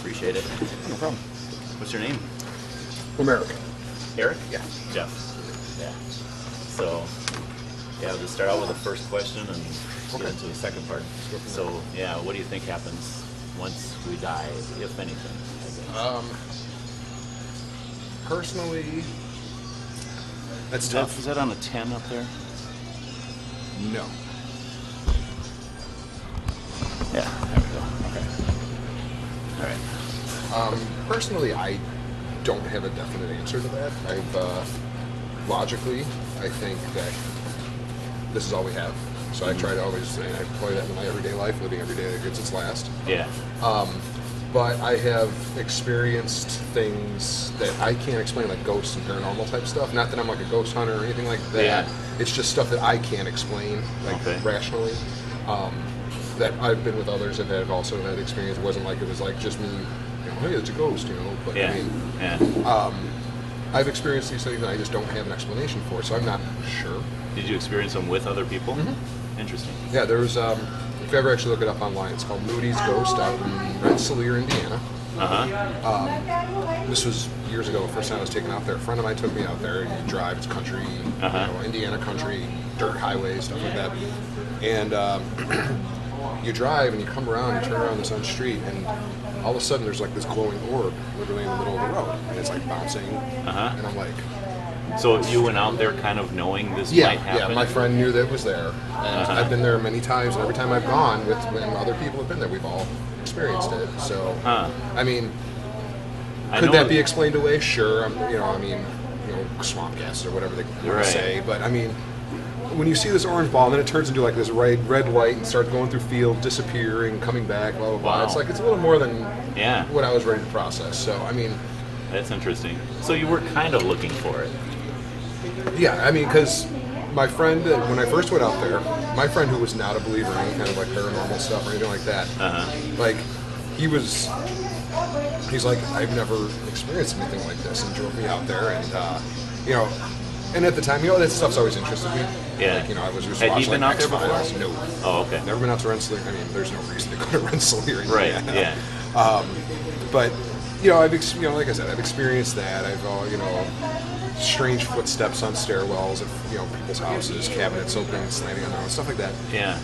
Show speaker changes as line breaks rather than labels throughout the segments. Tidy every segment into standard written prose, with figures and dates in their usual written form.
Appreciate it.
No problem.
What's your name?
America.
Eric?
Yeah.
Jeff. Yeah. So, yeah, we'll just start out with the first question and get into the second part. So, yeah, what do you think happens once we die, if anything? I guess?
Personally, that's tough.
Is that on a 10 up there?
No.
Yeah, there we go.
Okay.
All right.
Personally, I don't have a definite answer to that. Logically, I think that this is all we have. So I try to always, I apply that in my everyday life, living every day that gets its last.
Yeah.
But I have experienced things that I can't explain, like ghosts and paranormal type stuff. Not that I'm like a ghost hunter or anything like that. Yeah. It's just stuff that I can't explain, like rationally. That I've been with others that have also had experience. It wasn't like it was like just me, hey, it's a ghost, But I mean, I've experienced these things and I just don't have an explanation for it, so I'm not sure.
Did you experience them with other people?
Mm-hmm.
Interesting.
Yeah, there was, if you ever actually look it up online, it's called Moody's Ghost out in Rensselaer, Indiana. This was years ago, the first time I was taken out there. A friend of mine took me out there. You drive, it's country, Indiana country, dirt highways, stuff like that. And you drive and you come around, you turn around this on street, and all of a sudden there's like this glowing orb literally in the middle of the road, and it's like bouncing, and I'm like...
So you went out there kind of knowing this might happen?
Yeah, my friend knew that it was there, and I've been there many times, and every time I've gone, when other people have been there, we've all experienced it, so, I mean, could that be explained away? Sure, swamp gas or whatever they want to say, but I mean, when you see this orange ball and then it turns into like this red light and starts going through field, disappearing, coming back, blah, blah, blah. It's like, it's a little more than what I was ready to process. So, I mean...
That's interesting. So you were kind of looking for it.
Yeah, I mean, because my friend, when I first went out there, my friend who was not a believer in any kind of like paranormal stuff or anything like that, like, he's like, I've never experienced anything like this, and drove me out there, and, and at the time, that stuff's always interested me.
Yeah.
Like, I was just
watching
like
out there before?
No.
Oh, okay.
Never been out to Rensselaer. I mean, there's no reason to go to Rensselaer.
Right, yeah.
But, like I said, I've experienced that. I've, strange footsteps on stairwells of, people's houses, cabinets opening and slamming on their own, stuff like that.
Yeah.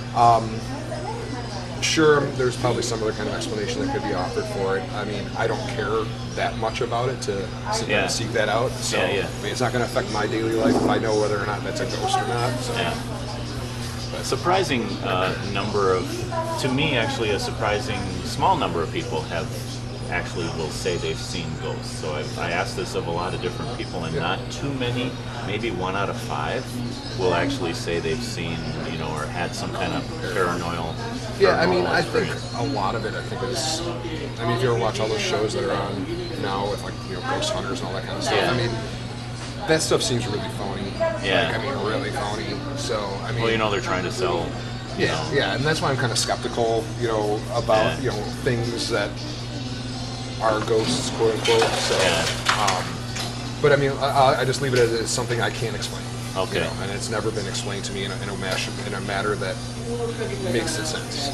Sure, there's probably some other kind of explanation that could be offered for it. I mean, I don't care that much about it to sit there and seek that out. So, I mean, it's not going to affect my daily life if I know whether or not that's a ghost or not. So.
Yeah. Surprising number of, to me, actually, a surprising small number of people will say they've seen ghosts. So I asked this of a lot of different people, and not too many, maybe 1 out of 5, will actually say they've seen, or had some kind of paranormal.
Yeah, I mean, I think a lot of it, is, if you ever watch all those shows that are on now with, like, ghost hunters and all that kind of stuff, I mean, that stuff seems really phony.
Yeah.
Like, really phony. So, I mean...
Well, they're trying to sell...
Yeah, and that's why I'm kind of skeptical, about, things that are ghosts, quote unquote. So, but I mean, I just leave it as something I can't explain.
Okay.
And it's never been explained to me in a matter that makes sense.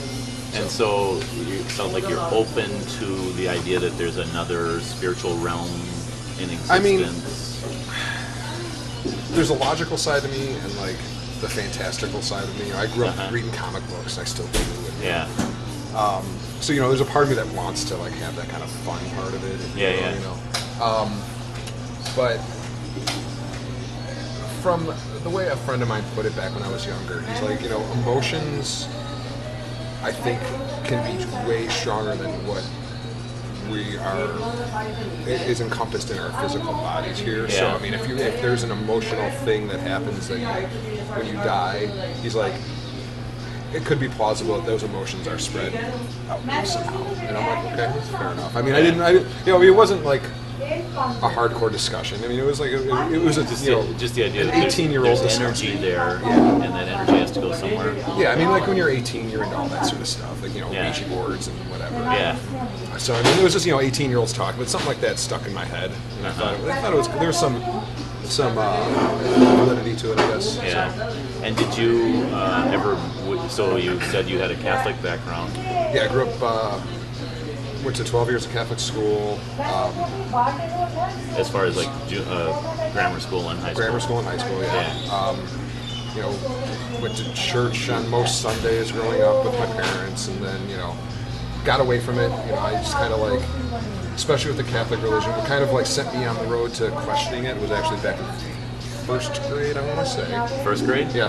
And so it sounds like you're open to the idea that there's another spiritual realm in existence.
I mean, there's a logical side to me and like the fantastical side of me. I grew up reading comic books, and I still do. And, so there's a part of me that wants to like have that kind of fun part of it. But from the way a friend of mine put it back when I was younger, he's like, emotions, I think, can be way stronger than what is encompassed in our physical bodies here. So I mean, if there's an emotional thing that happens that when you die, he's like, it could be plausible that those emotions are spread out somehow. And I'm like, okay, fair enough. I mean, it wasn't like a hardcore discussion. I mean, it was like it was
just the idea
an 18-year-old
there's energy there, and that energy has to go somewhere.
Yeah, I mean, like when you're 18, you're into all that sort of stuff, like Ouija boards and whatever.
Yeah.
So I mean, it was just 18-year-olds talking, but something like that stuck in my head, and I thought it was there was some validity to it, I guess.
Yeah.
So.
And did you ever? So you said you had a Catholic background.
Yeah, I grew up went to 12 years of Catholic school.
As far as like grammar school and high school.
Grammar school and high school, yeah. You know, went to church on most Sundays growing up with my parents, and then, you know, got away from it. You know, I just kind of like, especially with the Catholic religion, what kind of like sent me on the road to questioning it was actually back in first grade, I want to say.
First grade?
Yeah.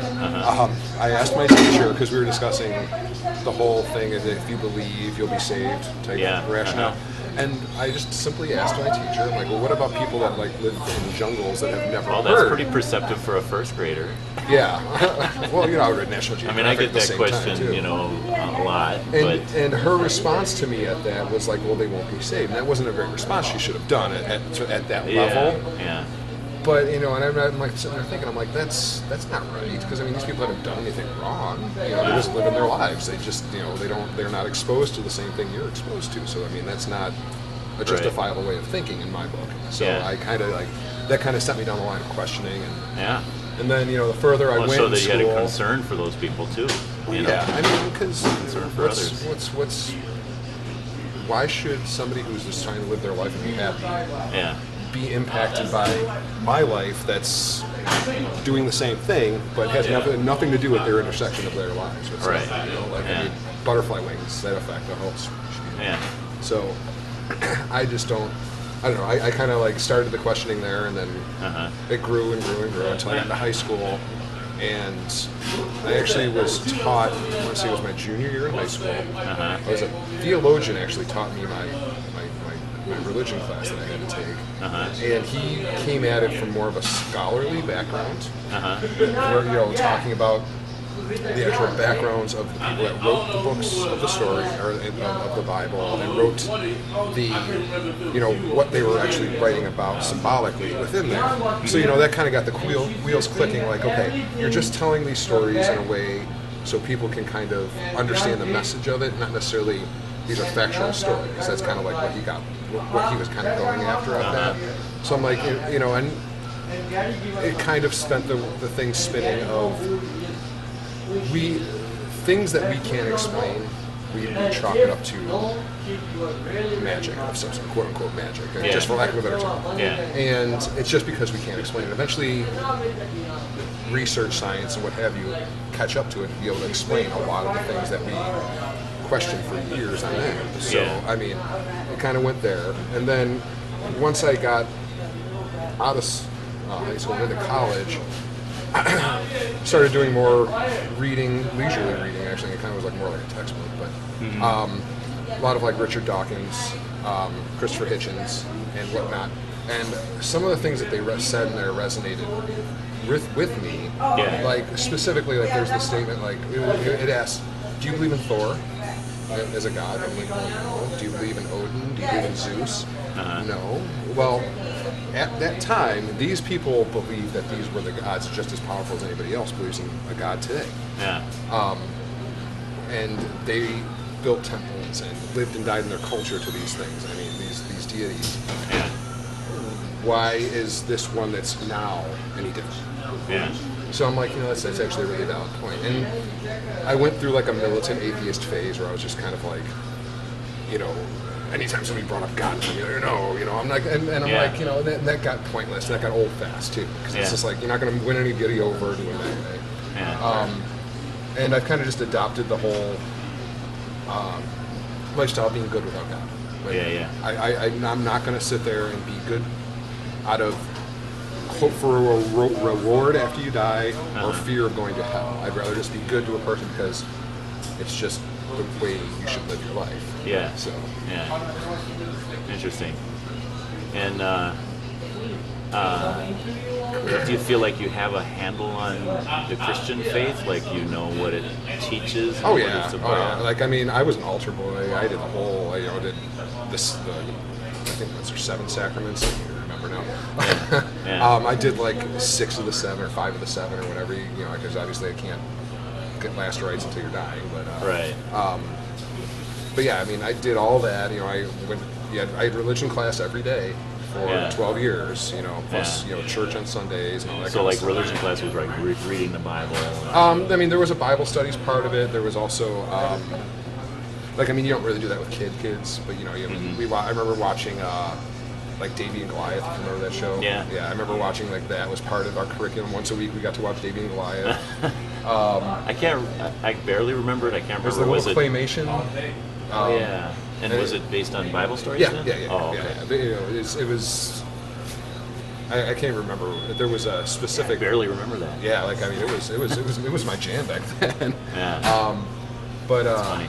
I asked my teacher, because we were discussing the whole thing of if you believe you'll be saved type of rationale. And I just simply asked my teacher, I'm like, well, what about people that like live in jungles that have never heard?
That's pretty perceptive for a first grader.
Yeah. Well, you know, I read National Geographic.
I mean, I get that question, you know, a lot.
And her response to me at that was like, well, they won't be saved. And that wasn't a great response. She should have done it at that level.
Yeah.
But, you know, and I'm like sitting there thinking, I'm like, that's not right, because I mean, these people haven't done anything wrong. You know, they're just living their lives. They just, you know, they're not exposed to the same thing you're exposed to. So I mean, that's not a justifiable way of thinking in my book. So I kind of like that kind of set me down the line of questioning, and then, you know, the further I went
so that
in
you
school,
had a concern for those people too. You know?
I mean, because
concern for others.
Why should somebody who's just trying to live their life and be happy be impacted by my life that's doing the same thing, but has nothing to do with their intersection of their lives? It's
right.
Like, you know, like I mean, butterfly wings, that affect the whole. So I just don't. I don't know. I kind of like started the questioning there, and then it grew and grew and grew until I got into high school. And I actually was taught, I want to say it was my junior year in high school, I was a theologian actually taught me my religion class that I had to take. And he came at it from more of a scholarly background, where, you know, talking about the actual backgrounds of the people that wrote the books of the story, or of the Bible, and wrote the, you know, what they were actually writing about symbolically within there. So, you know, that kind of got the wheels clicking, like, okay, you're just telling these stories in a way so people can kind of understand the message of it, not necessarily these are factual stories. That's kind of like what he was kind of going after at that. So I'm like, you know, and it kind of spent the thing spinning of things that we can't explain, we chalk it up to magic of some sort, quote unquote magic, just for lack of a better term. And it's just because we can't explain it. Eventually, research, science, and what have you catch up to it and be able to explain a lot of the things that we questioned for years on end. So, I mean, it kind of went there. And then once I got out of high school and into college, started doing more reading, leisurely reading, actually. It kind of was like more like a textbook, but a lot of like Richard Dawkins, Christopher Hitchens, and whatnot. And some of the things that they said in there resonated with me. Like, specifically, like, there's the statement, like, it asks, do you believe in Thor as a god? I'm like, well, no. Do you believe in Odin? Do you believe in Zeus? No. Well, at that time, these people believed that these were the gods just as powerful as anybody else believes in a god today. And they built temples and lived and died in their culture to these things. I mean, these deities. Why is this one that's now any different? So I'm like, you know, that's actually a really valid point. And I went through like a militant atheist phase where I was just kind of like, you know, anytime somebody brought up God to me, no, I'm like, and I'm like, you know, that got pointless. That got old fast too, because it's just like you're not going to win anybody over doing that way. And I've kind of just adopted the whole lifestyle of being good without God. Like, I'm not going to sit there and be good out of hope for a reward after you die or fear of going to hell. I'd rather just be good to a person because it's just the way you should live your life. So. Interesting.
And do you feel like you have a handle on the Christian faith? Like, you know what it teaches?
Oh yeah. Like, I mean, I was an altar boy. I did the whole, did this, I think that's their 7 sacraments. I can't remember now. I did like 6 of the 7 or 5 of the 7 or whatever, because obviously I can't get last rites until you're dying. But but yeah, I mean, I did all that. I had religion class every day for 12 years. Plus church on Sundays and all that.
So like religion class was like reading the Bible.
I mean, there was a Bible studies part of it. There was also Like, I mean, you don't really do that with kids, but, you know, I remember watching, like, Davy and Goliath, if you remember that show.
Yeah.
Yeah, I remember watching, like, that was part of our curriculum. Once a week, we got to watch Davy and Goliath.
I barely remember it. I can't remember.
Was the little claymation.
Yeah. And was it based on Bible stories?
Yeah,
then?
yeah.
Oh, okay.
Yeah. You know, it was. I can't remember. There was a specific.
I barely remember that.
Yeah, like, I mean, it was my jam back then.
Yeah.
That's
funny.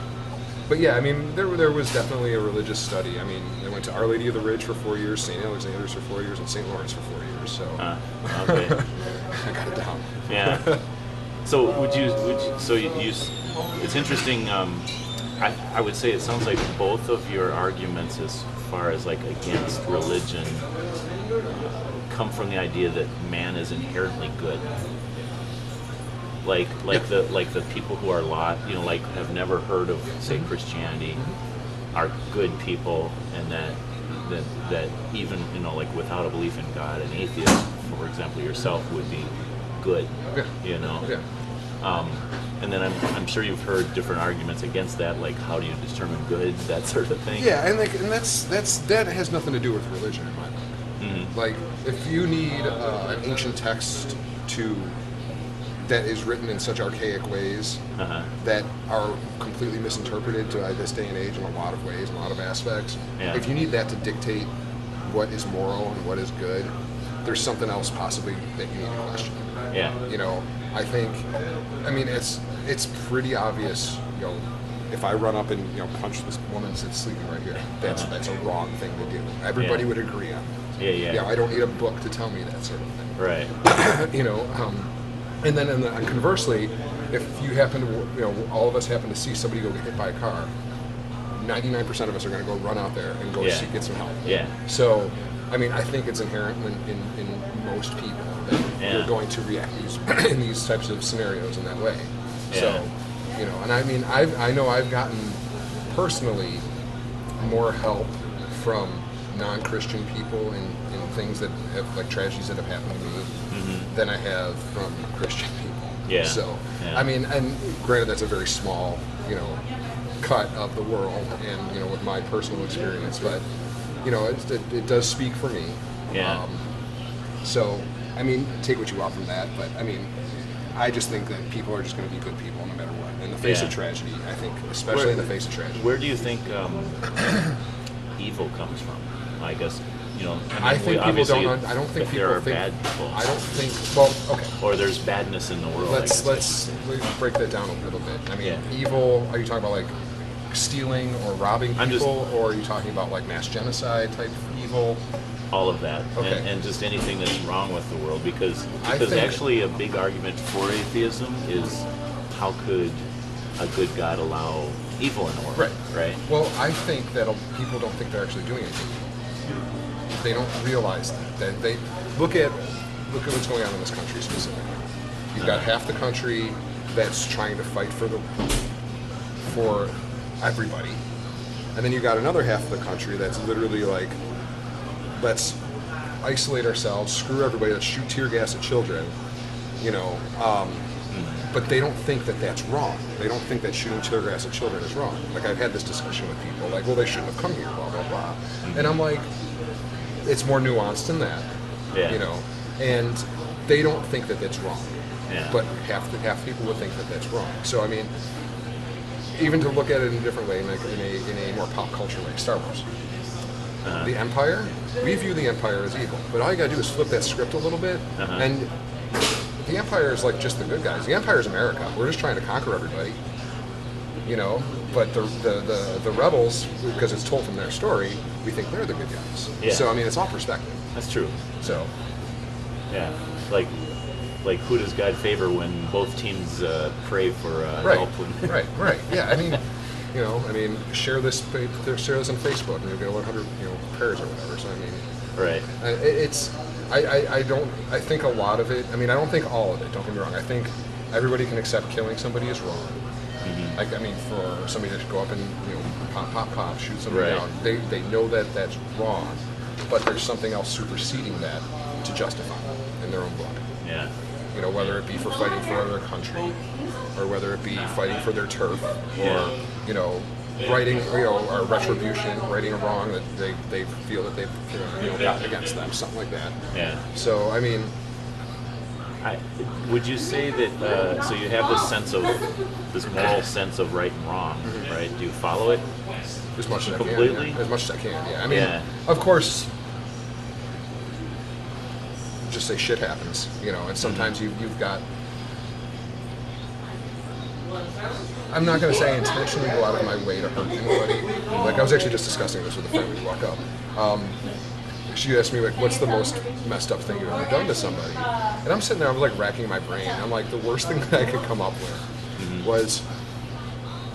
But yeah, I mean, there was definitely a religious study. I mean, I went to Our Lady of the Ridge for 4 years, St. Alexander's for 4 years, and St. Lawrence for 4 years. So
Okay.
I got it down.
Yeah. So it's interesting. I would say it sounds like both of your arguments, as far as like against religion, come from the idea that man is inherently good. Like the people who are like have never heard of, say, Christianity, are good people, and that even, you know, like without a belief in God, an atheist, for example, yourself, would be good.
Yeah.
You know.
Yeah.
And then I'm sure you've heard different arguments against that, like how do you determine good, that sort of thing.
Yeah, and that has nothing to do with religion in my book.
Mm-hmm.
Like, if you need an ancient text that is written in such archaic ways that are completely misinterpreted to this day and age in a lot of ways, in a lot of aspects.
Yeah.
If you need that to dictate what is moral and what is good, there's something else possibly that you need to question.
Yeah.
You know, I mean, it's pretty obvious, you know, if I run up and, you know, punch this woman that's sleeping right here, that's a wrong thing to do. Everybody would agree on that.
Yeah.
Yeah, I don't need a book to tell me that sort of thing.
Right.
You know, and then conversely, if you happen to, you know, all of us happen to see somebody go get hit by a car, 99% of us are going to go run out there and go get some help.
Yeah.
So, I mean, I think it's inherent in most people that you're going to react in these types of scenarios in that way.
Yeah.
So, you know, and I mean, I know I've gotten personally more help from non-Christian people in things that have, like, tragedies that have happened to me than I have from Christian people.
Yeah.
So, I mean, and granted, that's a very small, you know, cut of the world, and, you know, with my personal experience, but, you know, it does speak for me.
Yeah.
So, I mean, take what you want from that, but, I mean, I just think that people are just going to be good people no matter what. In the face of tragedy, I think, especially in the face of tragedy.
Where do you think evil comes from? I guess, you know,
I think people don't. I don't think people
there are
think.
bad people.
I don't think. Well, okay.
Or there's badness in the world.
Let's break that down a little bit. I mean, evil. Are you talking about like stealing or robbing people, or are you talking about like mass genocide type evil?
All of that,
okay.
and just anything that's wrong with the world, because actually a big argument for atheism is how could a good God allow evil in the world? Right.
Well, I think that people don't think they're actually doing anything. They don't realize that. They look at what's going on in this country specifically. You've got half the country that's trying to fight for everybody, and then you've got another half of the country that's literally like, let's isolate ourselves, screw everybody, let's shoot tear gas at children, you know. But they don't think that that's wrong. They don't think that shooting tear gas at children is wrong. Like, I've had this discussion with people, like, well, they shouldn't have come here, blah, blah, blah. And I'm like, it's more nuanced than that, you know. And they don't think that that's wrong.
Yeah.
But half people would think that that's wrong. So, I mean, even to look at it in a different way, like in a more pop culture way, Star Wars. The Empire, we view the Empire as evil, but all you gotta do is flip that script a little bit, and the Empire is like just the good guys. The Empire is America. We're just trying to conquer everybody, you know. But the rebels, because it's told from their story, we think they're the good guys.
Yeah.
So I mean, it's all perspective.
That's true.
So,
yeah, like who does God favor when both teams pray for help?
Right. Yeah, I mean. You know, I mean, share this on Facebook, and you'll get 100, you know, prayers or whatever. So I mean,
right.
I think a lot of it. I mean, I don't think all of it. Don't get me wrong. I think everybody can accept killing somebody is wrong. Like, I mean, for somebody to go up and, you know, pop, shoot somebody down, they know that that's wrong, but there's something else superseding that to justify it in their own book.
Yeah.
You know, whether it be for fighting for their country, or whether it be fighting for their turf, or you know, righting, or retribution, righting a wrong that they feel that they've gotten against them, something like that.
Yeah.
So I mean,
would you say that? So you have this moral sense of right and wrong, right? Do you follow it
as much as
completely?
I can. As much as I can. Yeah. I mean, of course. Just say shit happens, and sometimes you've got. I'm not going to say I intentionally go out of my way to hurt anybody. Like, I was actually just discussing this with a friend when we walk up. She asked me, like, what's the most messed up thing you've ever done to somebody? And I'm sitting there, I'm like racking my brain. I'm like, the worst thing that I could come up with was,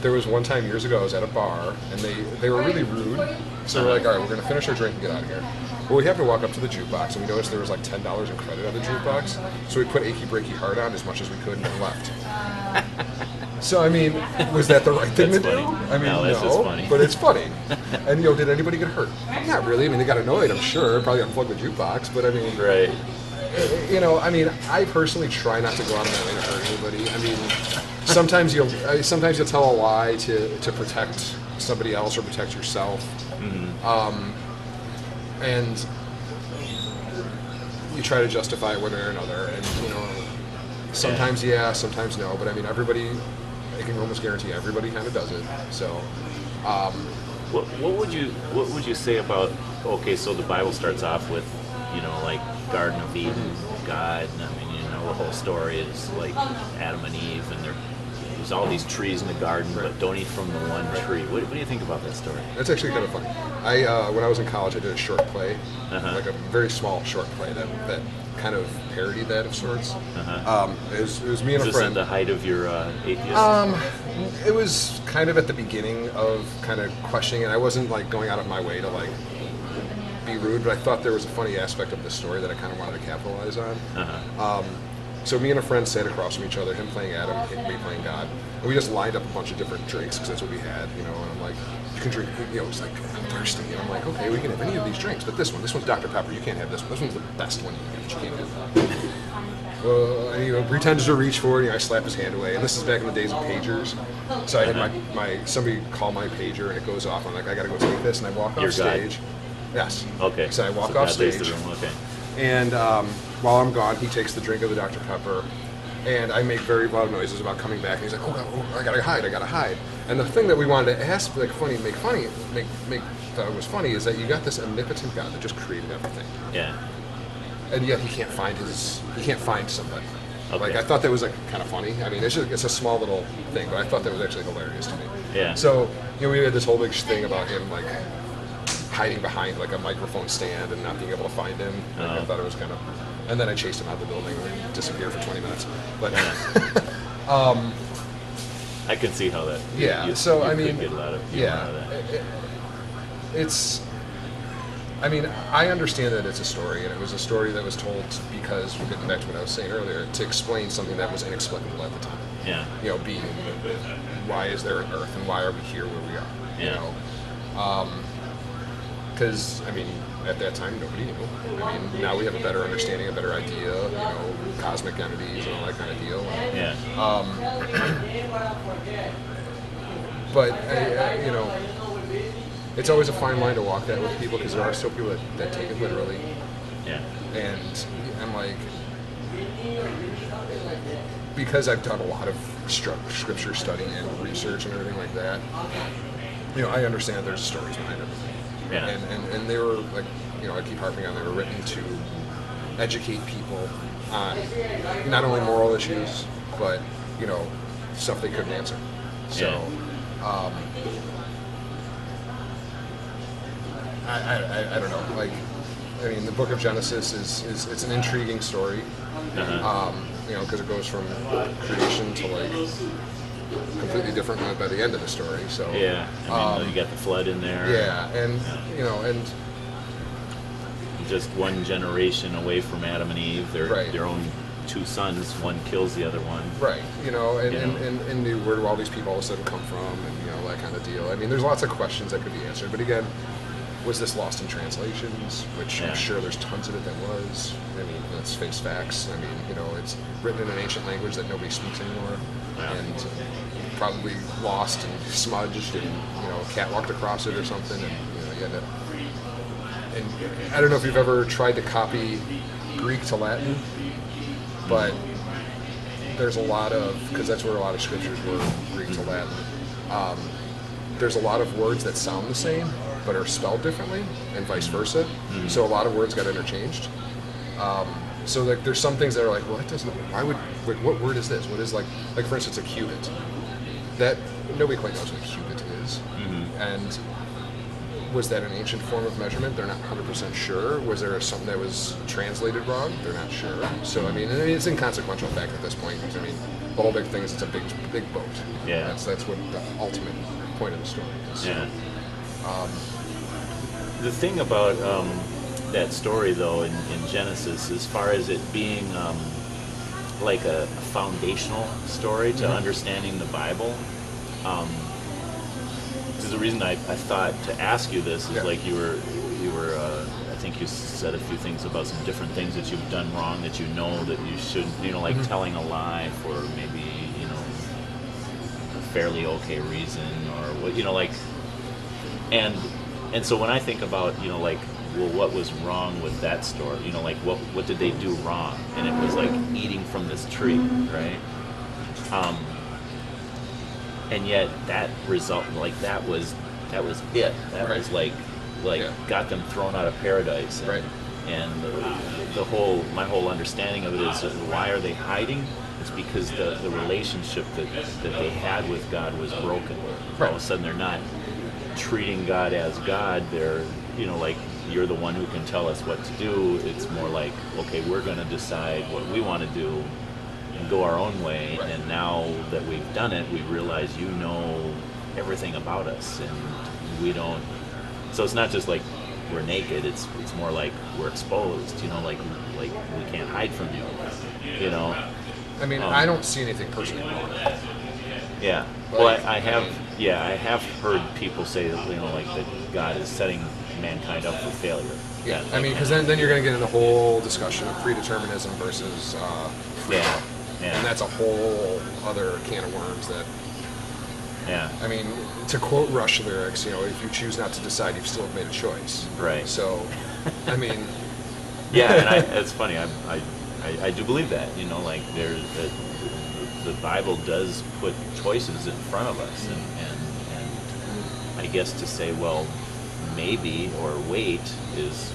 there was one time years ago I was at a bar, and they were really rude. So we're like, all right, we're going to finish our drink and get out of here. Well, we have to walk up to the jukebox, and we noticed there was like $10 in credit on the jukebox. So we put Achy Breaky Heart on as much as we could and then left. So, I mean, was that the right thing to do? I mean,
no, funny.
But it's funny. And, did anybody get hurt? Not really. I mean, they got annoyed, I'm sure. Probably unplugged the jukebox, but I mean...
Right.
I mean, I personally try not to go out of my way to hurt anybody. I mean, sometimes you'll tell a lie to protect somebody else or protect yourself. And you try to justify it one way or another. And, sometimes sometimes no. But I mean, everybody... I can almost guarantee everybody kind of does it. So,
what would you say about? Okay, so the Bible starts off with, like Garden of Eden, God. And I mean, the whole story is like Adam and Eve, and there's all these trees in the garden, but don't eat from the one tree. What do you think about that story?
That's actually kind of funny. When I was in college, I did a short play, like a very small short play that kind of parodied that of sorts. It was me and a friend.
Was this at the height of your atheism?
It was kind of at the beginning of kind of questioning, and I wasn't like going out of my way to like be rude, but I thought there was a funny aspect of the story that I kind of wanted to capitalize on. So me and a friend sat across from each other, him playing Adam, me playing God, and we just lined up a bunch of different drinks because that's what we had, and I'm like, you can drink, it's like, I'm thirsty, and I'm like, okay, we can have any of these drinks, but this one's Dr. Pepper, you can't have this one. This one's the best one you can't have that. Well, and, pretends to reach for it, I slap his hand away, and this is back in the days of pagers, so I had somebody call my pager, and it goes off, I'm like, I gotta go take this, and I walk off stage. Yes.
Okay.
So I walk off stage.
Okay.
And while I'm gone, he takes the drink of the Dr. Pepper, and I make very loud noises about coming back. And he's like, "Oh, I gotta hide." And the thing that we wanted to ask, thought it was funny, is that you got this omnipotent God that just created everything.
Yeah.
And yet he can't find somebody.
Okay.
Like, I thought that was like kind of funny. I mean, it's a small little thing, but I thought that was actually hilarious to me.
Yeah.
So we had this whole big thing about him like hiding behind like a microphone stand and not being able to find him. I thought it was kind of, and then I chased him out of the building and disappeared for 20 minutes. But
I can see how that.
Yeah.
You get a lot of humor out of that.
It's. I mean, I understand that it's a story, and it was a story that was told because, we're getting back to what I was saying earlier, to explain something that was inexplicable at the time.
Yeah.
Being, why is there an Earth, and why are we here where we are?
Yeah.
Because, I mean, at that time, nobody knew. I mean, now we have a better understanding, a better idea, cosmic entities and all that kind of deal.
Yeah.
But, it's always a fine line to walk that with people, because there are still people that take it literally.
Yeah.
And I'm like, because I've done a lot of scripture study and research and everything like that, I understand there's stories behind everything.
Yeah.
And they were like, I keep harping on, they were written to educate people on not only moral issues, but, stuff they couldn't answer. So, I don't know. Like, I mean, the Book of Genesis it's an intriguing story. Because it goes from creation to like completely different by the end of the story. So
yeah, I mean, you got the flood in there.
Yeah, and and
just one generation away from Adam and Eve, their own two sons. One kills the other one.
Right. And where do all these people all of a sudden come from, and that kind of deal. I mean, there's lots of questions that could be answered, but again, was this lost in translations? Which I'm sure there's tons of it that was. I mean, let's face facts. I mean, it's written in an ancient language that nobody speaks anymore.
Yeah.
And probably lost and smudged, and cat walked across it or something, and you had to. And I don't know if you've ever tried to copy Greek to Latin, but there's a lot of, because that's where a lot of scriptures were, Greek to Latin. There's a lot of words that sound the same but are spelled differently, and vice versa. Mm-hmm. So a lot of words got interchanged. So like there's some things that are like, well, that doesn't. Why would? What word is this? What is like for instance, a cubit? That nobody quite knows what a cubit is. Mm-hmm. And was that an ancient form of measurement? They're not 100% sure. Was there something that was translated wrong? They're not sure. So I mean, it's inconsequential fact at this point. Because I mean, the whole big thing is it's a big boat.
Yeah.
That's what the ultimate point of the story is.
Yeah. The thing about that story, though, in Genesis, as far as it being like a foundational story to understanding the Bible, because the reason I thought to ask you this is like you were I think you said a few things about some different things that you've done wrong that you know that you shouldn't, like telling a lie for maybe a fairly okay reason, or what, like, and so when I think about like, well, what was wrong with that story? Like what did they do wrong? And it was like eating from this tree, right? And yet that result, like that was it. That was like got them thrown out of paradise. And,
right.
And my whole understanding of it is why are they hiding? It's because the relationship that they had with God was broken. Right. All of a sudden they're not treating God as God. They're like, you're the one who can tell us what to do. It's more like, okay, we're going to decide what we want to do and go our own way.
Right.
And now that we've done it, we realize you know everything about us, and we don't. So it's not just like we're naked. It's more like we're exposed. Like we can't hide from you.
I mean, I don't see anything personally wrong.
Yeah. Well, I have heard people say that like that God is setting mankind up for failure.
Yeah, I mean, because then you're going to get in the whole discussion of predeterminism versus free will. Yeah. And that's a whole other can of worms that...
Yeah.
I mean, to quote Rush lyrics, if you choose not to decide, you've still made a choice.
Right.
So, I mean...
Yeah, and it's funny, I do believe that, like there's... The Bible does put choices in front of us, and I guess to say, well, maybe or wait is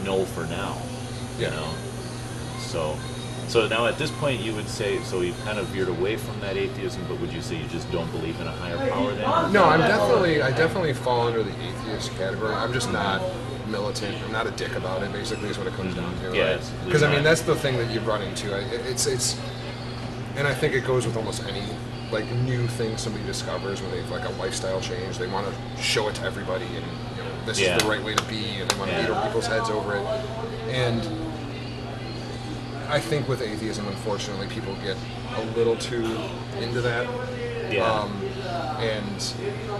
no for now. So now at this point you would say, so you've kind of veered away from that atheism, but would you say you just don't believe in a higher power then?
No, I definitely fall under the atheist category. I'm just not militant. I'm not a dick about it, basically, is what it comes down to.
Yeah.
Because I mean, that's the thing that you run into. It's and I think it goes with almost any like new thing somebody discovers when they've like a lifestyle change. They want to show it to everybody, and this is the right way to be, and they want to beat over people's heads over it. And I think with atheism, unfortunately, people get a little too into that.
Yeah.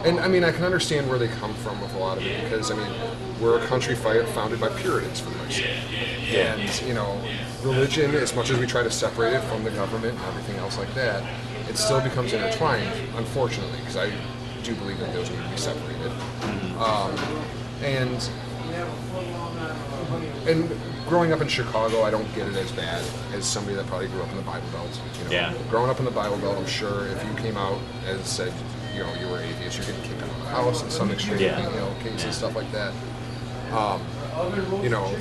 And I mean, I can understand where they come from with a lot of it, because I mean, we're a country founded by Puritans, for the most part.
Yeah.
And religion, as much as we try to separate it from the government and everything else like that, it still becomes intertwined, unfortunately, because I do believe that those need to be separated. And growing up in Chicago, I don't get it as bad as somebody that probably grew up in the Bible Belt.
Yeah.
Growing up in the Bible Belt, I'm sure if you came out and said, you were atheist, you're getting kicked out of the house in some extreme case and stuff like that.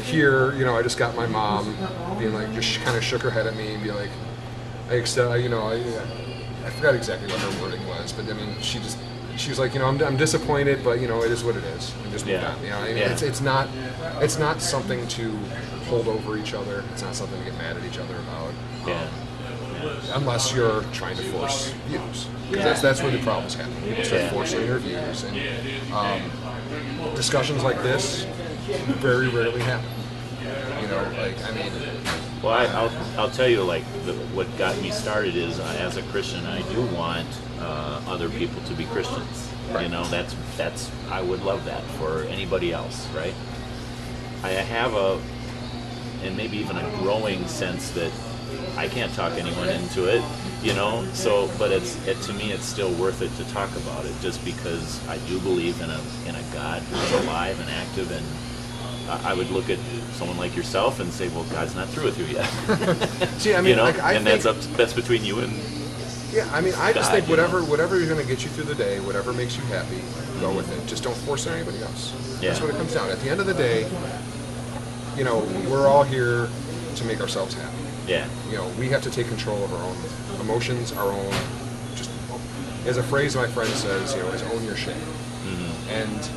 Here, I just got my mom being like, just kind of shook her head at me and be like, I forgot exactly what her wording was, but I mean, she was like, I'm disappointed, but it is what it is, and just move on. It's not something to hold over each other. It's not something to get mad at each other about. Unless you're trying to force views, because that's where the problems happen. People start forcing their views, and discussions like this very rarely happen.
Well, I'll tell you, what got me started is, as a Christian, I do want other people to be Christians.
Right.
That's I would love that for anybody else, right? I have and maybe even a growing sense that I can't talk anyone into it, you know. So, but to me, it's still worth it to talk about it, just because I do believe in a God who's alive and active, and I would look at someone like yourself and say, well, God's not through with you yet.
See, I mean,
you know,
like,
and that's between you and.
Yeah, I mean, I just
God,
think whatever is going to get you through the day, whatever makes you happy, go with it. Just don't force anybody else.
Yeah.
That's what it comes down to. At the end of the day, you know, we're all here to make ourselves happy.
Yeah.
You know, we have to take control of our own emotions, our own, just, as a phrase my friend says, you know, is own your shit. Mm-hmm. And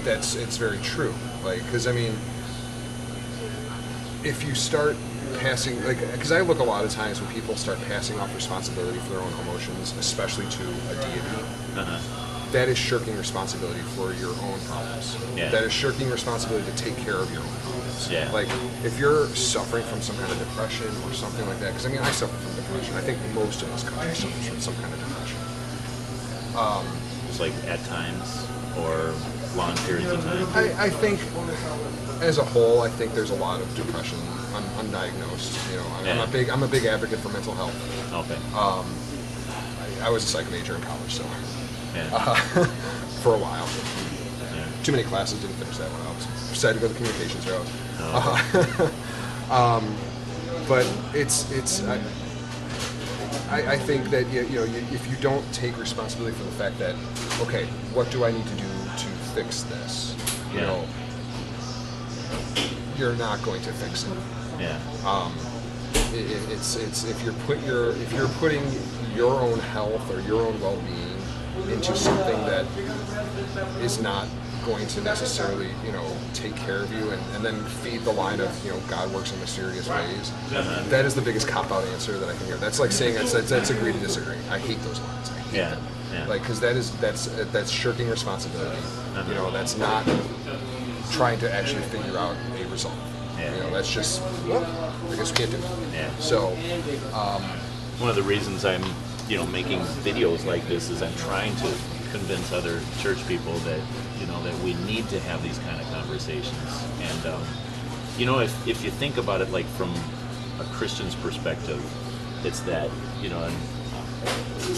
it's very true. Like, because, I mean, if you start passing, like, because I look a lot of times when people start passing off responsibility for their own emotions, especially to a deity, that is shirking responsibility for your own problems.
Yeah.
That is shirking responsibility to take care of your own problems.
Yeah.
Like, if you're suffering from some kind of depression or something like that, because I mean, I suffer from depression. I think most of us country suffers from some kind of depression.
Just like at times or long periods of time.
I think, as a whole, I think there's a lot of depression undiagnosed. You know, I'm a big advocate for mental health.
Okay.
I was a psych major in college, so for a while.
Yeah.
Too many classes, didn't finish that one. I decided to go the communications route. But I think that if you don't take responsibility for the fact that, okay, what do I need to do to fix this? You know, you're not going to fix it.
Yeah.
It's if you're putting your own health or your own well-being into something that is not going to necessarily, take care of you and then feed the line of, God works in mysterious ways. That is the biggest cop-out answer that I can hear. That's like saying that's agree to disagree. I hate those lines. I hate them. Yeah. Like, because that's shirking responsibility. That's not trying to actually figure out a result. Yeah. That's just, well, I guess we can't do it.
Yeah.
So,
one of the reasons I'm, making videos like this is I'm trying to convince other church people that, that we need to have these kind of conversations. And, if you think about it, like from a Christian's perspective, it's that,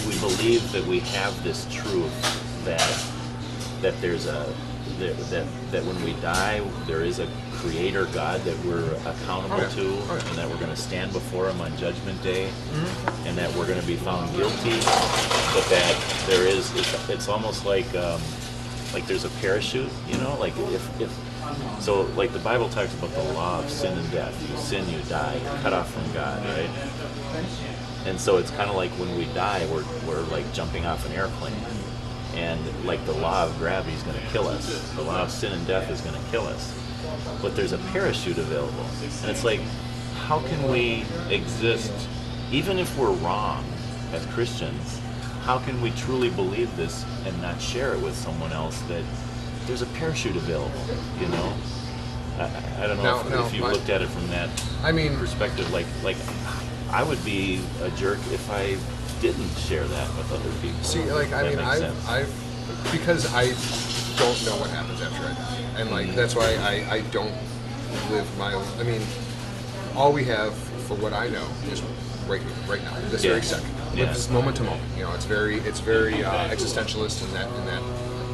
we believe that we have this truth that there's that when we die, there is a creator God that we're accountable to, and that we're going to stand before him on Judgment Day, and that we're going to be found guilty, but that there is, it's almost like there's a parachute, like if so, like the Bible talks about the law of sin and death. You sin, you die, you're cut off from God, right? And so it's kind of like when we die, we're like jumping off an airplane. And like the law of gravity is going to kill us. The law of sin and death is going to kill us. But there's a parachute available. And it's like, how can we exist, even if we're wrong as Christians, how can we truly believe this and not share it with someone else that there's a parachute available, I don't know if you looked at it from that perspective. Like I would be a jerk if I didn't share that with other people.
See, like, I've because I don't know what happens after I die, and like that's why I don't live my. All we have, for what I know, is right here, right now, this very second, live this moment to moment. It's very existentialist in that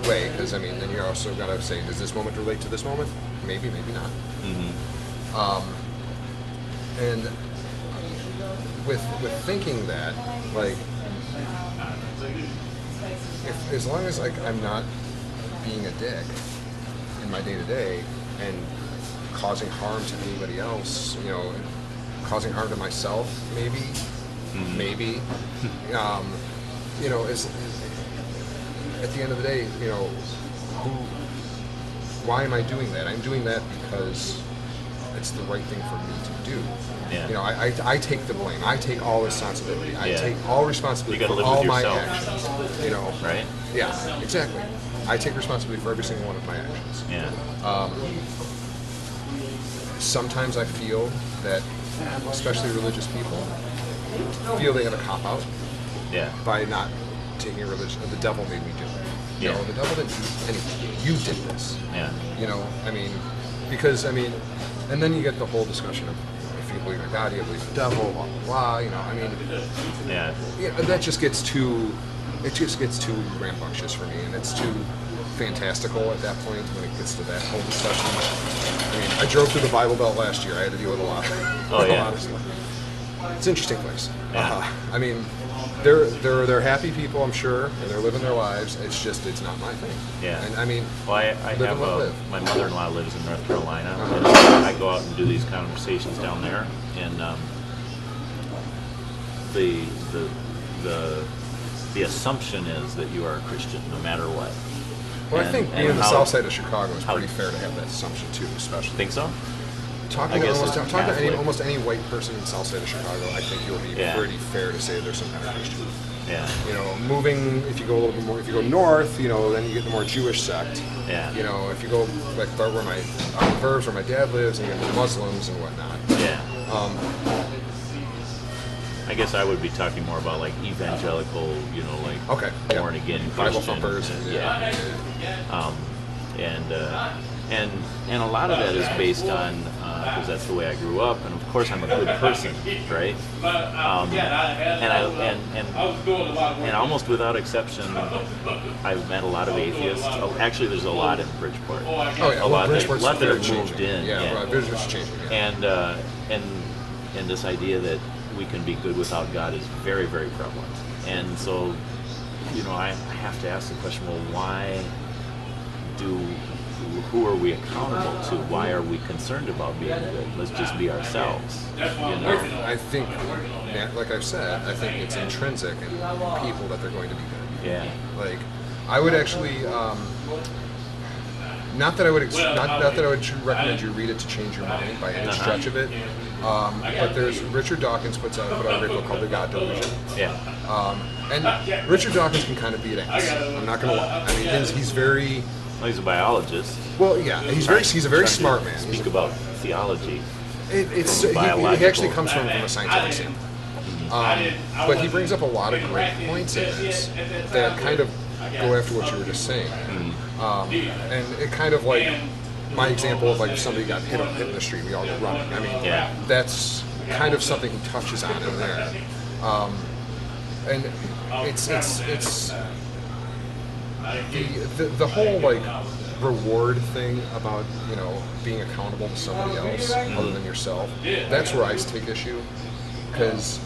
way, because then you also got to say, does this moment relate to this moment? Maybe, maybe not. And with thinking that, like, as long as I'm not being a dick in my day to day and causing harm to anybody else, causing harm to myself, maybe, is at the end of the day, why am I doing that? I'm doing that because it's the right thing for me to do. Yeah. I take the blame. I take all responsibility. I take all responsibility for all my actions.
Right?
Yeah, exactly. I take responsibility for every single one of my actions.
Yeah.
Sometimes I feel that, especially religious people, feel they have a cop-out by not taking a religion. The devil made me do it. The devil didn't do anything. You did this. Yeah. Because and then you get the whole discussion of if you believe in God, you believe in the devil, blah blah blah. You know, I mean,
Yeah.
that just gets too. It just gets too rambunctious for me, and it's too fantastical at that point when it gets to that whole discussion. I mean, I drove through the Bible Belt last year. I had to deal with a lot.
Oh yeah.
Honestly, it's an interesting place.
Yeah.
I mean, they're happy people, I'm sure, and they're living their lives. It's just it's not my thing.
Yeah.
And I mean,
well, I
live
have
and let live.
my mother-in-law lives in North Carolina, and I go out and do these conversations down there, and the assumption is that you are a Christian no matter what.
Well, I think being in the
how-
south side of Chicago is pretty fair to have that assumption too, especially.
Think so?
Talking
I
to
guess it's
almost any white person in the south side of Chicago, I think it would be pretty fair to say there's some kind of Christian.
Yeah.
You know, moving, if you go a little bit more, if you go north, you know, then you get the more Jewish sect.
Yeah.
You know, if you go like where my Verbs, where my dad lives, and you get the Muslims and whatnot.
Yeah. I guess I would be talking more about like evangelical, you know, like born again
Bible
Christian.
thumpers.
And a lot of that is based on because that's the way I grew up, and of course I'm a good person, right? And almost without exception, I've met a lot of atheists. Oh, actually, there's a lot in Bridgeport.
Oh yeah,
a lot that
Bridgeport's
have moved in.
Yeah, Bridgeport's changing. Yeah.
And this idea that we can be good without God is very, very prevalent. And so, you know, I have to ask the question: well, who are we accountable to? Why are we concerned about being good? Let's just be ourselves. You know?
I think, like I've said, I think it's intrinsic in people that they're going to be good.
Yeah.
Like, I would actually, not that I would recommend you read it to change your mind by any stretch of it. But there's Richard Dawkins put out a great book called The God Delusion.
Yeah.
And Richard Dawkins can kind of be an ass. I'm not going to lie. I mean, he's very.
Well, he's a biologist.
Well, yeah, he's a very smart man.
Speak about theology.
He actually comes from a scientific standpoint. But he brings up a lot of great points in this that kind of go after what you were just saying. And it kind of like my example of like if somebody got hit in the street, we all go running. I mean, that's kind of something he touches on in there. And it's the whole like reward thing about, you know, being accountable to somebody else other than yourself. That's where I take issue, because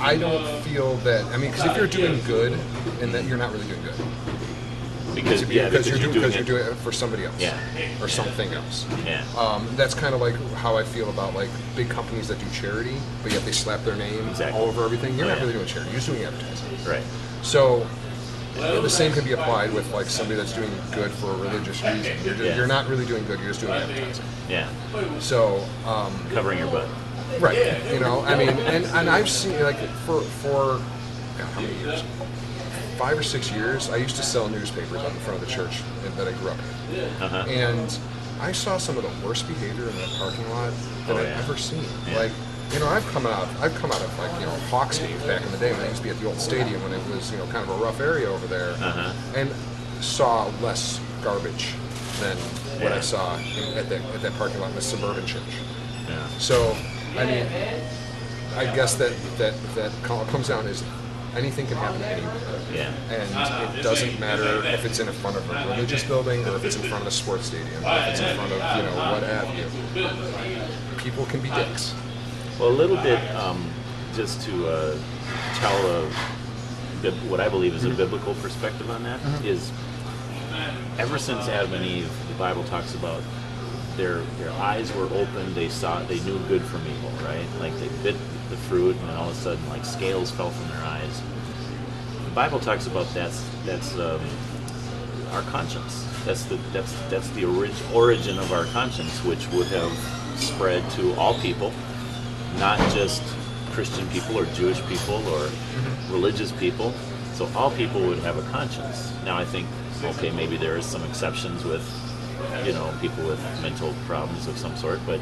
I don't feel that. I mean, because if you're doing good, and that you're not really doing good. Because you're doing it for somebody else, or something else. That's kind of like how I feel about like big companies that do charity, but yet they slap their name all over everything. You're not really doing charity; you're just doing advertising.
Right.
So the same can be applied with like somebody that's doing good for a religious reason. You're not really doing good; you're just doing advertising.
Yeah.
So
covering your butt.
Right. You know, I mean, and I've seen like for God, how many years? 5 or 6 years, I used to sell newspapers on the front of the church that I grew up in. And I saw some of the worst behavior in that parking lot that I've ever seen. Like, you know, I've come out of like, you know, Hawks games back in the day when I used to be at the old stadium when it was, you know, kind of a rough area over there, and saw less garbage than what I saw at that parking lot in the suburban church. So, I mean, I guess that comes down is anything can happen anywhere. And it doesn't matter if it's in front of a religious building or if it's in front of a sports stadium or if it's in front of, you know, what have you. People can be dicks.
Well, a little bit, just to tell what I believe is a biblical perspective on that, is ever since Adam and Eve, the Bible talks about their eyes were open, they knew good from evil, right? Like they bit the fruit, and then all of a sudden, like scales fell from their eyes. The Bible talks about that's our conscience. That's the origin of our conscience, which would have spread to all people, not just Christian people or Jewish people or religious people. So all people would have a conscience. Now I think, okay, maybe there are some exceptions with, you know, people with mental problems of some sort, but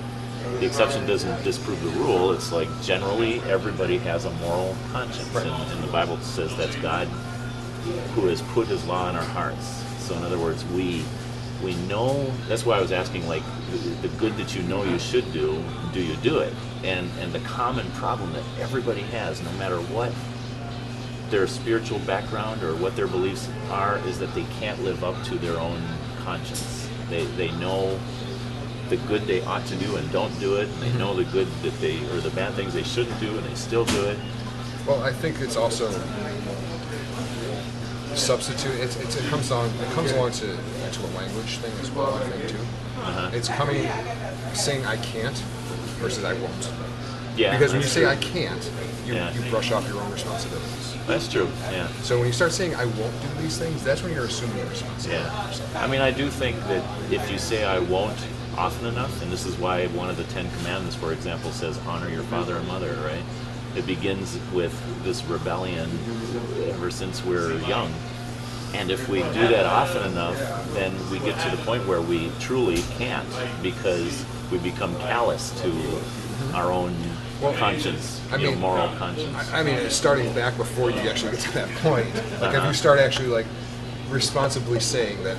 the exception doesn't disprove the rule. It's like generally everybody has a moral conscience, and the Bible says that's God who has put His law in our hearts. So in other words, we we know, that's why I was asking, like, the good that you know you should do you do it? And the common problem that everybody has, no matter what their spiritual background or what their beliefs are, is that they can't live up to their own conscience. They know the good they ought to do and don't do it, and they know the good that they, or the bad things they shouldn't do and they still do it.
Well, I think it's also substitute. It comes along to a language thing as well. I think too. It's saying I can't versus I won't.
Yeah.
Because when you say I can't, you brush off your own responsibilities.
That's true. Yeah.
So when you start saying I won't do these things, that's when you're assuming your responsibility.
Yeah. I mean, I do think that if you say I won't often enough, and this is why one of the 10 Commandments, for example, says honor your father and mother, right? It begins with this rebellion ever since we're young. And if we do that often enough, then we get to the point where we truly can't, because we become callous to our own conscience, moral conscience.
I mean, starting back before you actually get to that point, like if you start actually like responsibly saying that,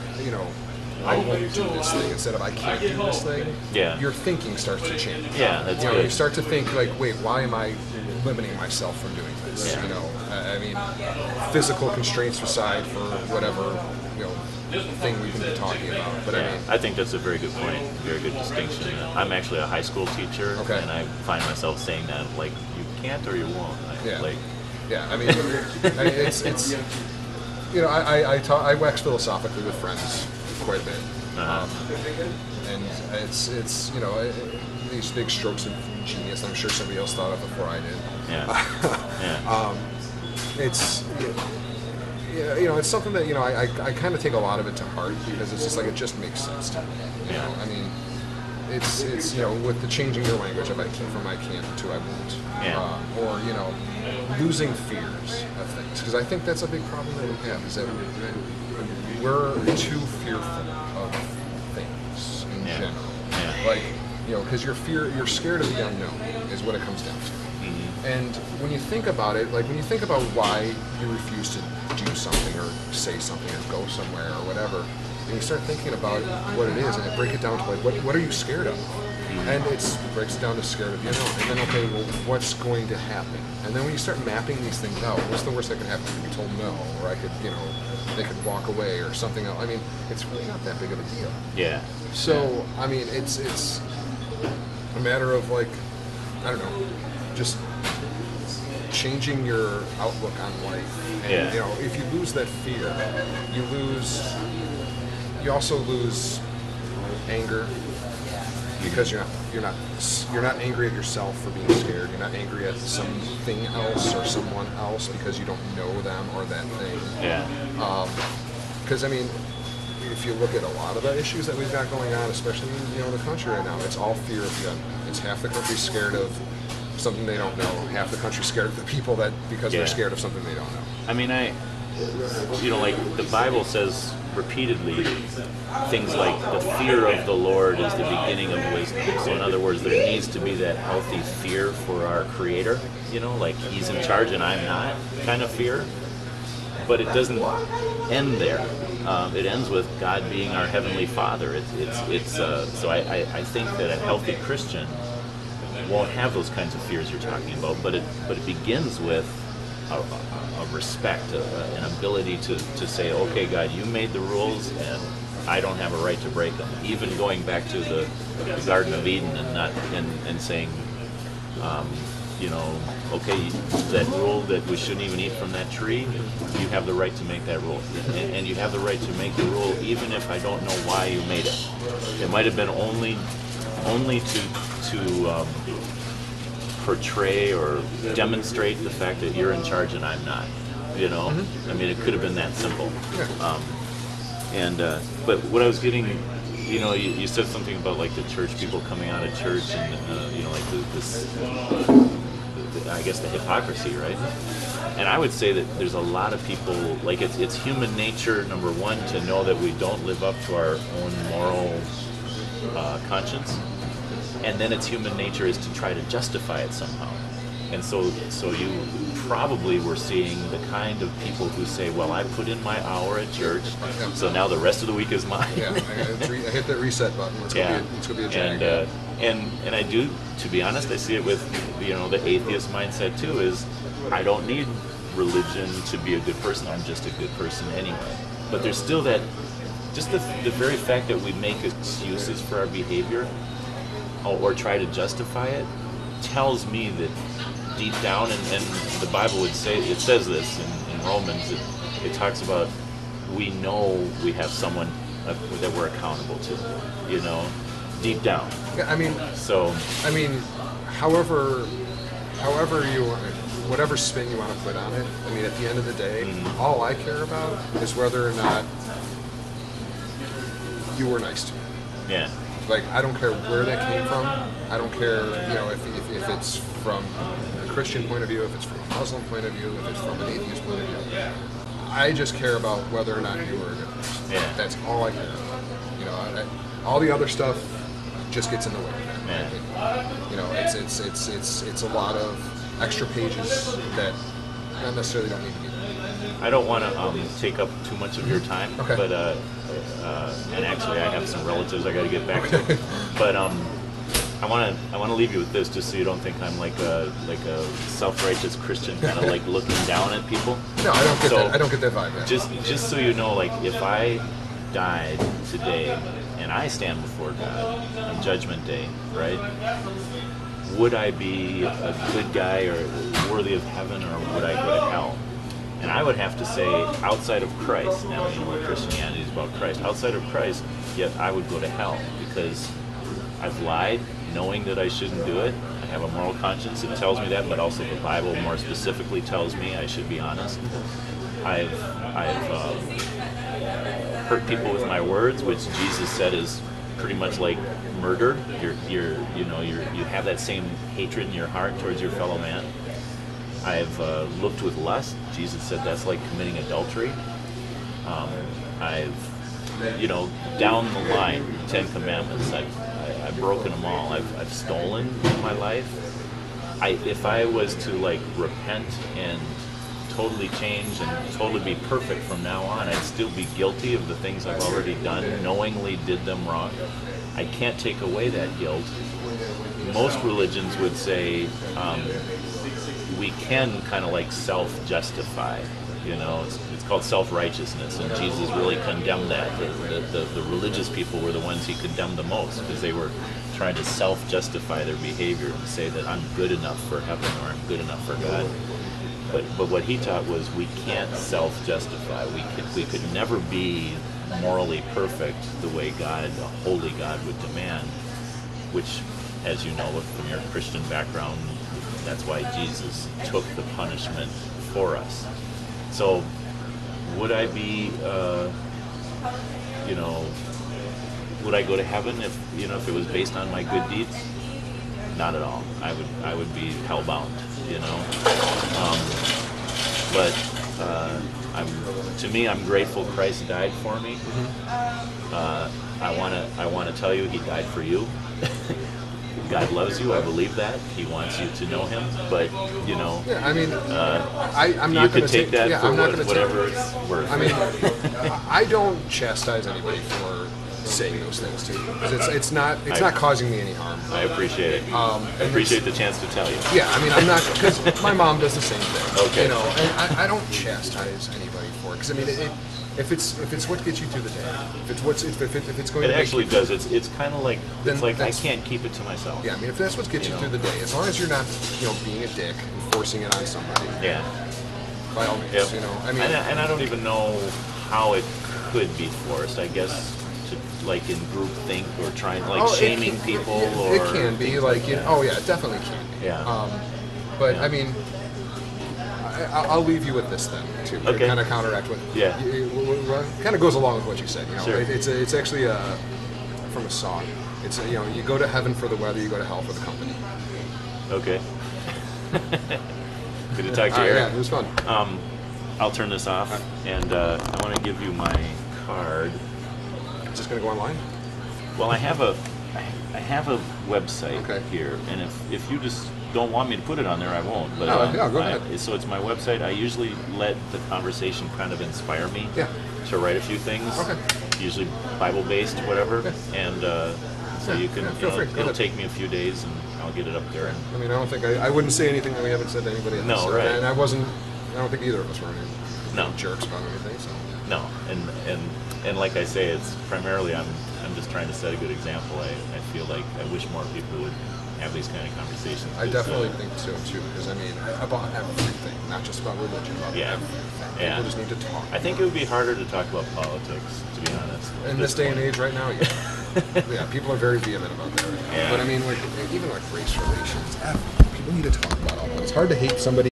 I won't do this thing instead of I can't do this thing, your thinking starts to change.
Yeah, that's good.
You start to think like, wait, why am I limiting myself from doing this?
Yeah.
I mean, physical constraints aside for whatever, thing we can be talking about. But
I think that's a very good point, very good distinction. I'm actually a high school teacher, and I find myself saying that, like, you can't or you won't.
I mean, I wax philosophically with friends quite a bit, and it's these big strokes of genius I'm sure somebody else thought of before I did. It's it's something that I kind of take a lot of it to heart, because it's just like it just makes sense to me. I mean, it's with the changing your language of from I can't to I won't, or losing fears of things, because I think that's a big problem that we have, is that we're too fearful of things in general. Like, because you're scared of the unknown is what it comes down to. And when you think about it, like when you think about why you refuse to do something or say something or go somewhere or whatever, and you start thinking about what it is, and it break it down to like, what are you scared of? And it breaks it down to scared of the unknown. And then, okay, well, what's going to happen? And then when you start mapping these things out, what's the worst that could happen? I could be told no, or I could, they could walk away or something else. I mean, it's really not that big of a deal.
Yeah.
So, I mean, it's a matter of like, I don't know, just changing your outlook on life. And, if you lose that fear, you also lose anger, because you're not angry at yourself for being scared. You're not angry at something else or someone else because you don't know them or that thing. Because I mean, if you look at a lot of the issues that we've got going on, especially in the country right now, it's all fear of the unknown. It's half the country scared of something they don't know, half the country scared of the people because they're scared of something they don't know.
I mean, like the Bible says repeatedly things like the fear of the Lord is the beginning of wisdom. So in other words, there needs to be that healthy fear for our Creator, like He's in charge and I'm not kind of fear. But it doesn't end there. It ends with God being our Heavenly Father. So I think that a healthy Christian won't have those kinds of fears you're talking about, but it begins with a respect, an ability to say, okay, God, you made the rules, and I don't have a right to break them. Even going back to the Garden of Eden and saying, okay, that rule that we shouldn't even eat from that tree, you have the right to make that rule, and you have the right to make the rule even if I don't know why you made it. It might have been only to portray or demonstrate the fact that you're in charge and I'm not. I mean, it could have been that simple. But what I was getting, you said something about like the church, people coming out of church, and like I guess the hypocrisy, right? And I would say that there's a lot of people, like it's human nature, number one, to know that we don't live up to our own moral conscience. And then it's human nature is to try to justify it somehow. And so you probably were seeing the kind of people who say, well, I put in my hour at church, so now the rest of the week is mine.
Yeah, I hit that reset button. Let's go be a jag.
And I do, to be honest, I see it with, the atheist mindset too, is I don't need religion to be a good person, I'm just a good person anyway. But there's still that, just the very fact that we make excuses for our behavior or try to justify it tells me that deep down, and the Bible would say, it says this in Romans, it talks about we know we have someone that we're accountable to, deep down.
Yeah, however you, whatever spin you want to put on it, at the end of the day, all I care about is whether or not you were nice to me.
Yeah.
Like, I don't care where that came from. I don't care, if it's from a Christian point of view, if it's from a Muslim point of view, if it's from an atheist point of view. I just care about whether or not you were a good person.
Yeah.
That's all I care about. All the other stuff just gets in the way of that. Yeah. It's a lot of extra pages that not necessarily don't need to be there.
I don't want to take up too much of your time,
okay.
But and actually I have some relatives I got to get back to. But I want to leave you with this, just so you don't think I'm like a self-righteous Christian, kind of like looking down at people.
No, I don't get that. I don't get that vibe. Man.
Just so you know, like, if I died today and I stand before God on Judgment Day, right? Would I be a good guy or worthy of heaven, or would I go to hell? And I would have to say, outside of Christ, now Christianity is about Christ, outside of Christ, yet I would go to hell, because I've lied knowing that I shouldn't do it. I have a moral conscience that tells me that, but also the Bible more specifically tells me I should be honest. I've hurt people with my words, which Jesus said is pretty much like murder. You have that same hatred in your heart towards your fellow man. I've looked with lust. Jesus said that's like committing adultery. I've, down the line, 10 Commandments, I've broken them all. I've stolen in my life. If I was to repent and totally change and totally be perfect from now on, I'd still be guilty of the things I've already done, knowingly did them wrong. I can't take away that guilt. Most religions would say we can kind of self-justify. It's called self-righteousness, and Jesus really condemned that. The religious people were the ones he condemned the most, because they were trying to self-justify their behavior and say that I'm good enough for heaven, or I'm good enough for God. But what he taught was we can't self-justify. We could never be morally perfect the way God, a holy God, would demand, which, as you know from your Christian background, that's why Jesus took the punishment for us. So would I be, would I go to heaven if it was based on my good deeds? Not at all. I would be hellbound, I'm grateful Christ died for me. I want to tell you, he died for you. God loves you. I believe that. He wants you to know him. But
I'm not going to
take that for whatever it's worth.
I don't chastise anybody for saying those things to you, because it's not causing me any harm.
I appreciate it. I appreciate the chance to tell you.
Yeah, I'm not, because my mom does the same thing.
Okay.
And I don't chastise anybody for it, because if it's what gets you through the day, if it's going
it
to
actually does. It's kind of like, it's like I can't keep it to myself.
Yeah, if that's what gets you through the day, as long as you're not being a dick and forcing it on somebody.
Yeah.
By all means,
yep. And I don't even know how it could be forced. I guess to in group think or trying shaming people.
It can be it definitely can be.
Yeah.
But yeah. I'll leave you with this then, too.
Okay.
To kind of counteract what.
Yeah.
Kind of goes along with what you said.
Sure.
It's actually from a song. It's you go to heaven for the weather, you go to hell for the company.
Okay. Good to talk to you, Eric.
Yeah, it was fun.
I'll turn this off, and I want to give you my card.
Is this going to go online?
Well, I have a website here, and if you just don't want me to put it on there, I won't. But
yeah, go ahead.
So it's my website. I usually let the conversation kind of inspire me to write a few things.
Okay.
Usually Bible-based, whatever. And so you can, it'll take me a few days, and I'll get it up there.
I mean, I don't think I wouldn't say anything that we haven't said to anybody else.
No, right.
And I don't think either of us were any jerks about anything. So.
No, and like I say, it's primarily I'm just trying to set a good example. I feel like I wish more people would have these kind of conversations.
I definitely think so too, because I mean, about everything, not just about religion, about everything. People just need to talk.
I think it would be harder to talk about politics, to be honest.
In this day and age, right now, yeah, people are very vehement about that. Right now. But I mean, like even like race relations, people need to talk about all that. It's hard to hate somebody